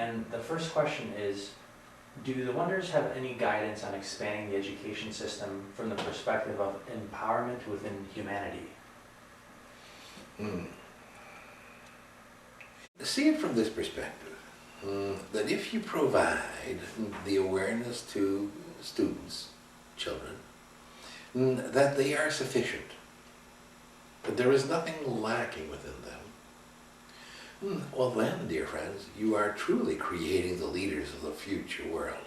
And the first question is, do the Wonders have any guidance on expanding the education system from the perspective of empowerment within humanity? See it from this perspective, that if you provide the awareness to students, children, that they are sufficient, that there is nothing lacking within them, well then, dear friends, you are truly creating the leaders of the future world.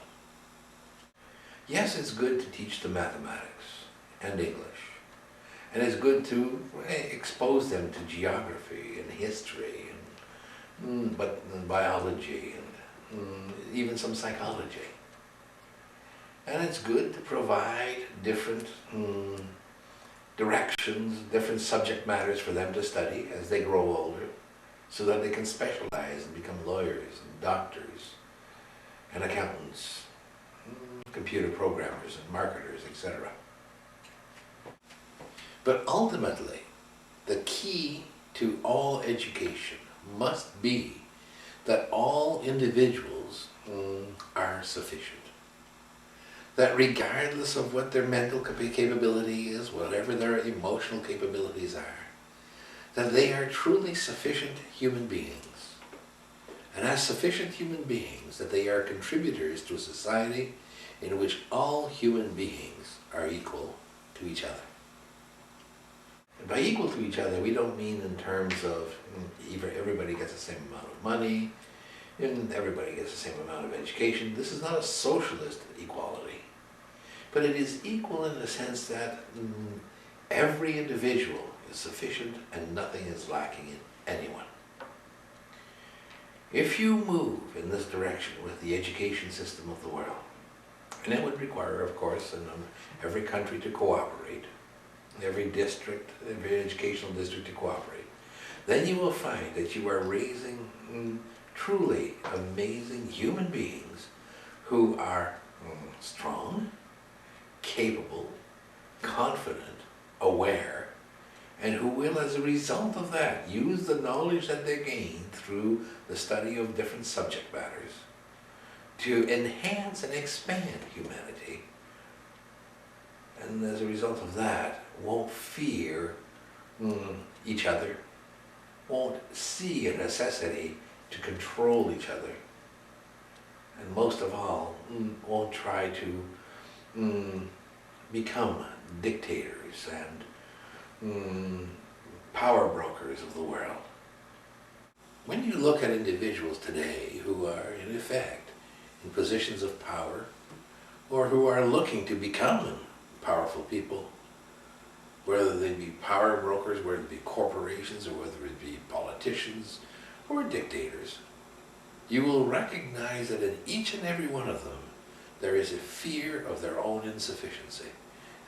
Yes, it's good to teach them mathematics and English, and it's good to expose them to geography and history, and biology, and even some psychology. And it's good to provide different directions, different subject matters for them to study as they grow older, so that they can specialize and become lawyers and doctors and accountants, computer programmers and marketers, etc. But ultimately, the key to all education must be that all individuals are sufficient. That regardless of what their mental capability is, whatever their emotional capabilities are, that they are truly sufficient human beings. And as sufficient human beings, that they are contributors to a society in which all human beings are equal to each other. And by equal to each other, we don't mean in terms of everybody gets the same amount of money, and everybody gets the same amount of education. This is not a socialist equality. But it is equal in the sense that every individual is sufficient and nothing is lacking in anyone. If you move in this direction with the education system of the world, and it would require, of course, every country to cooperate, every district, every educational district to cooperate, then you will find that you are raising truly amazing human beings who are strong, capable, confident, aware, and who will, as a result of that, use the knowledge that they gain through the study of different subject matters to enhance and expand humanity. And as a result of that, won't fear each other, won't see a necessity to control each other, and most of all, won't try to become dictators and power brokers of the world. When you look at individuals today who are, in effect, in positions of power, or who are looking to become powerful people, whether they be power brokers, whether it be corporations, or whether it be politicians or dictators, you will recognize that in each and every one of them there is a fear of their own insufficiency,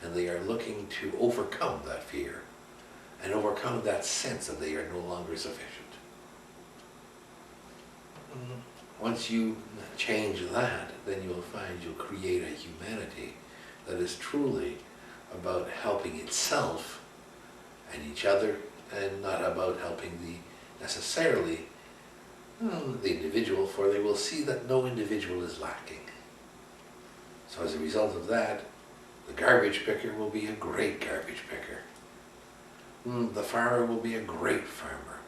and they are looking to overcome that fear and overcome that sense that they are no longer sufficient. Once you change that, then you'll find you'll create a humanity that is truly about helping itself and each other, and not about helping necessarily the individual, for they will see that no individual is lacking. So as a result of that, the garbage picker will be a great garbage picker. The farmer will be a great farmer.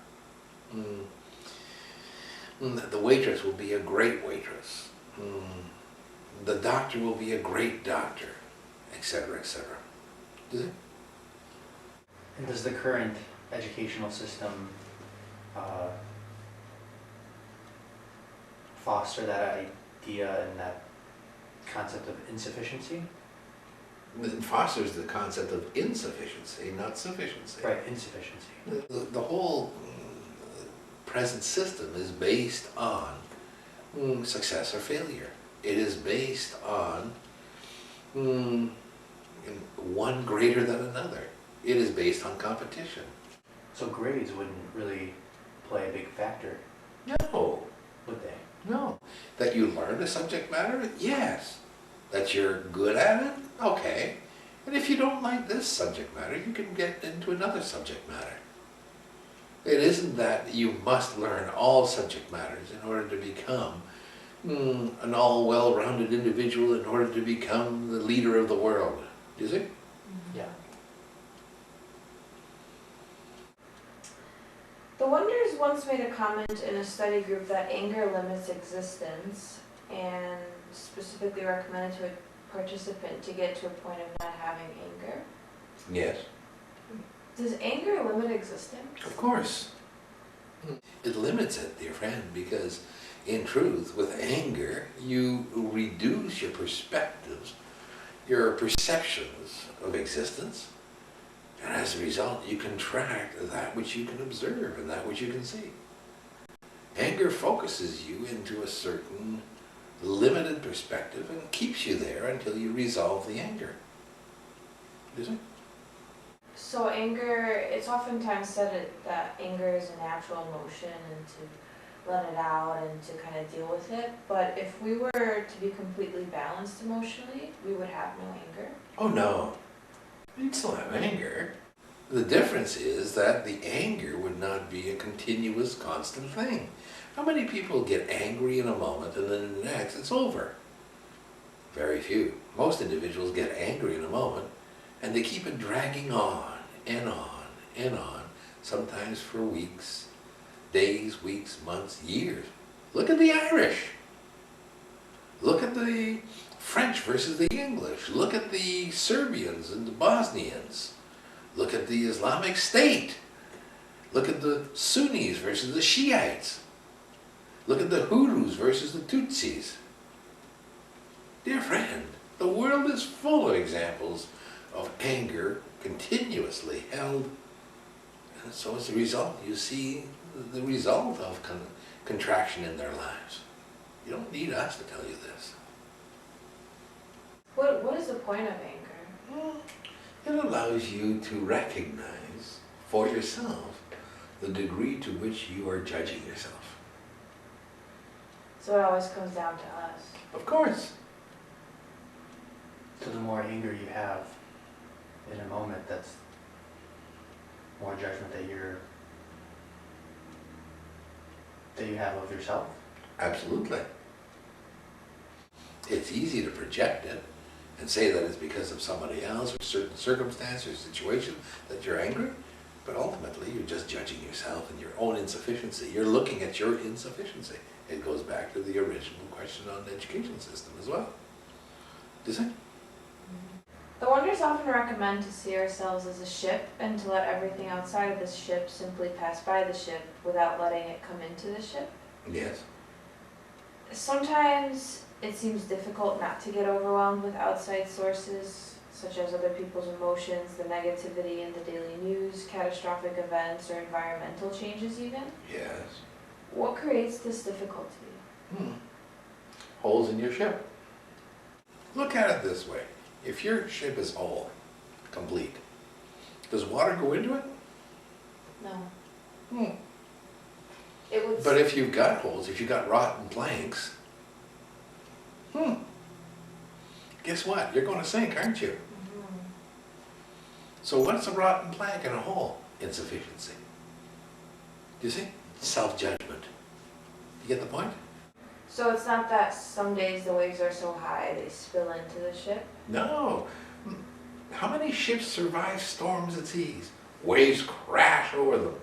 The waitress will be a great waitress. The doctor will be a great doctor, etc., etc. Does it? And does the current educational system foster that idea and that concept of insufficiency? It fosters the concept of insufficiency, not sufficiency. Right, insufficiency. The whole present system is based on success or failure. It is based on one greater than another. It is based on competition. So grades wouldn't really play a big factor, No, would they? no. That you learn a subject matter? Yes. That you're good at it? Okay. And if you don't like this subject matter, you can get into another subject matter. It isn't that you must learn all subject matters in order to become an all well-rounded individual, in order to become the leader of the world, is it? Yeah. The Wonders once made a comment in a study group that anger limits existence and specifically recommended to a participant to get to a point of not having anger. Yes. Does anger limit existence? Of course. It limits it, dear friend, because in truth, with anger, you reduce your perspectives, your perceptions of existence, and as a result, you contract that which you can observe and that which you can see. Anger focuses you into a certain limited perspective and keeps you there until you resolve the anger. Is it? So anger, it's oftentimes said that anger is a natural emotion and to let it out and to kind of deal with it. But if we were to be completely balanced emotionally, we would have no anger. Oh no, you'd still have anger. The difference is that the anger would not be a continuous, constant thing. How many people get angry in a moment and then the next it's over? Very few. Most individuals get angry in a moment and they keep it dragging on and on and on, sometimes for weeks, days, weeks, months, years. Look at the Irish. Look at the French versus the English. Look at the Serbians and the Bosnians. Look at the Islamic State. Look at the Sunnis versus the Shiites. Look at the Hutus versus the Tutsis. Dear friend, the world is full of examples of anger continuously held. And so as a result, you see the result of contraction in their lives. You don't need us to tell you this. What is the point of anger? Well, it allows you to recognize for yourself the degree to which you are judging yourself. So it always comes down to us. Of course. So the more anger you have in a moment, that's more judgment that you have of yourself. Absolutely. It's easy to project it and say that it's because of somebody else or certain circumstance or situation that you're angry, but ultimately you're just judging yourself and your own insufficiency. You're looking at your insufficiency. It goes back to the original question on the education system as well. Does it? The Wonders often recommend to see ourselves as a ship and to let everything outside of the ship simply pass by the ship without letting it come into the ship. Yes. Sometimes it seems difficult not to get overwhelmed with outside sources, such as other people's emotions, the negativity in the daily news, catastrophic events, or environmental changes even. Yes. What creates this difficulty? Holes in your ship. Look at it this way. If your ship is whole, complete, does water go into it? No. It would. But if you've got holes, if you've got rotten planks, guess what? You're going to sink, aren't you? Mhm. So what's a rotten plank in a hole? Insufficiency. Do you see? Self-judgment. You get the point? So it's not that some days the waves are so high they spill into the ship? No. How many ships survive storms at seas? Waves crash over them.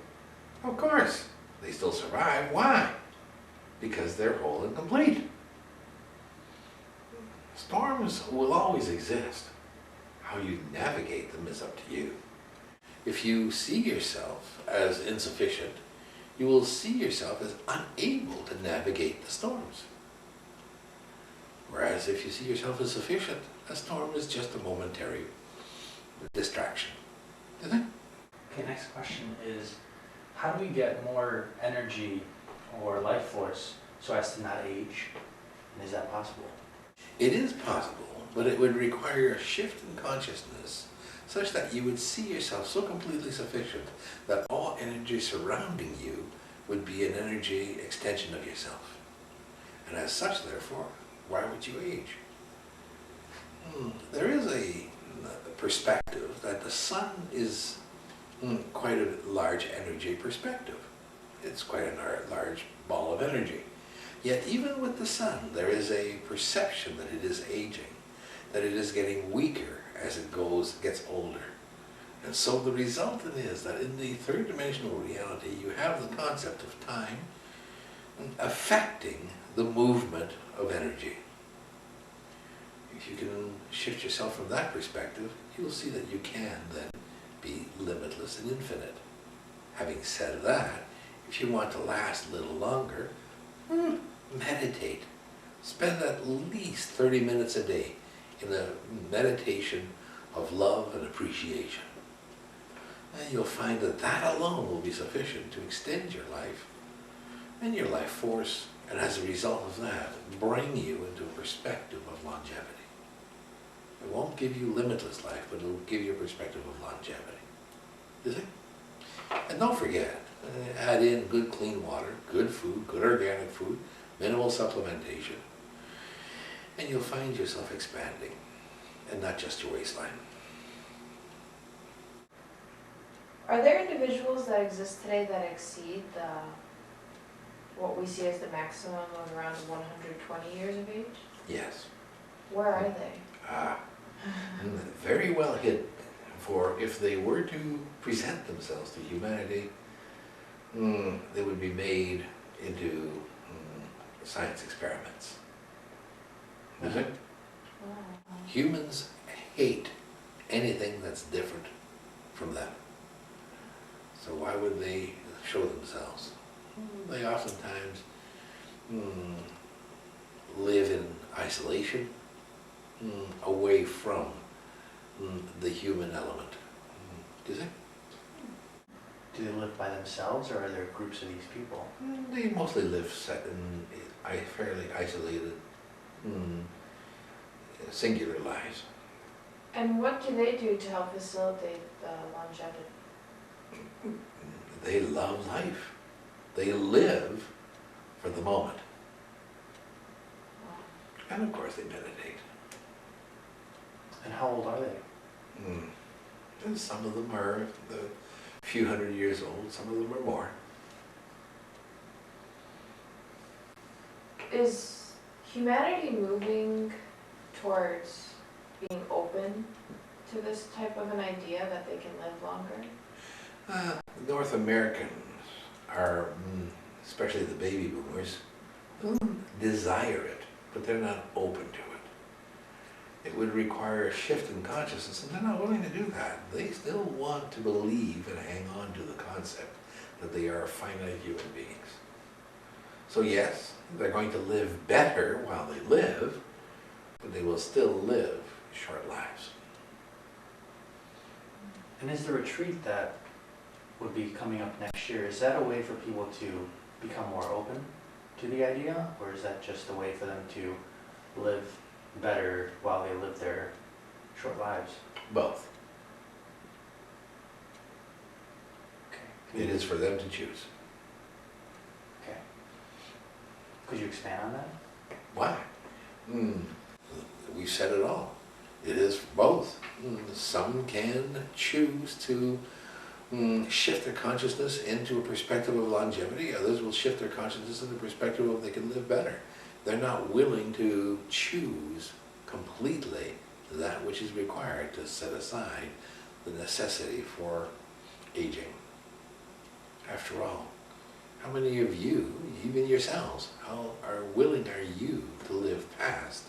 Of course, they still survive. Why? Because they're whole and complete. Storms will always exist. How you navigate them is up to you. If you see yourself as insufficient, you will see yourself as unable to navigate the storms. Whereas if you see yourself as sufficient, a storm is just a momentary distraction. Isn't it? Okay, next question is, how do we get more energy or life force so as to not age? And is that possible? It is possible, but it would require a shift in consciousness such that you would see yourself so completely sufficient that all energy surrounding you would be an energy extension of yourself. And as such, therefore, why would you age? There is a perspective that the sun is quite a large energy perspective. It's quite a large ball of energy. Yet even with the sun, there is a perception that it is aging, that it is getting weaker as it gets older. And so the resultant is that in the third dimensional reality, you have the concept of time affecting the movement of energy. If you can shift yourself from that perspective, you'll see that you can then be limitless and infinite. Having said that, if you want to last a little longer, meditate. Spend at least 30 minutes a day in a meditation of love and appreciation. And you'll find that that alone will be sufficient to extend your life and your life force, and as a result of that, bring you into a perspective of longevity. It won't give you limitless life, but it'll give you a perspective of longevity. You see? And don't forget, add in good clean water, good food, good organic food, minimal supplementation, and you'll find yourself expanding, and not just your waistline. Are there individuals that exist today that exceed what we see as the maximum of around 120 years of age? Yes. Where are they? Very well hidden. For if they were to present themselves to humanity, they would be made into science experiments. You see? Humans hate anything that's different from them. So why would they show themselves? They oftentimes live in isolation, away from the human element. Do you see? Do they live by themselves, or are there groups of these people? They mostly live set in fairly isolated, singular lives. And what do they do to help facilitate the longevity? They love life. They live for the moment. And of course they meditate. And how old are they? And some of them are a few hundred years old, some of them are more. Is humanity moving towards being open to this type of an idea that they can live longer? North Americans are, especially the baby boomers, desire it, but they're not open to it. It would require a shift in consciousness, and they're not willing to do that. They still want to believe and hang on to the concept that they are finite human beings. So yes, they're going to live better while they live, but they will still live short lives. And is the retreat that would be coming up next year, is that a way for people to become more open to the idea, or is that just a way for them to live better while they live their short lives? Both. Okay. It is for them to choose. Okay. Could you expand on that? Why? We said it all. It is both. Some can choose to shift their consciousness into a perspective of longevity. Others will shift their consciousness into a perspective of they can live better. They're not willing to choose completely that which is required to set aside the necessity for aging. After all, how many of you, even yourselves, how willing are you to live past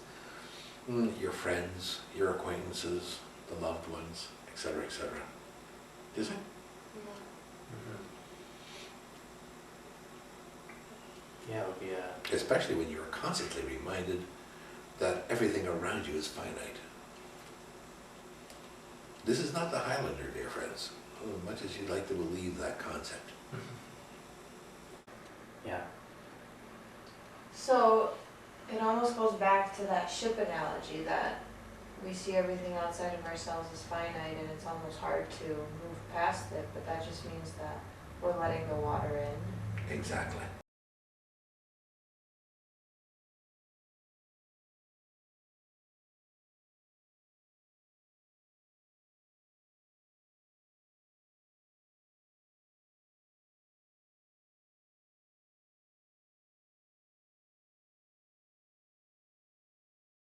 your friends, your acquaintances, the loved ones, etc., etc.? Is it? Yeah, it would be a... Especially when you're constantly reminded that everything around you is finite. This is not the Highlander, dear friends, as much as you'd like to believe that concept. Yeah. So it almost goes back to that ship analogy that we see everything outside of ourselves as finite and it's almost hard to move past it, but that just means that we're letting the water in. Exactly.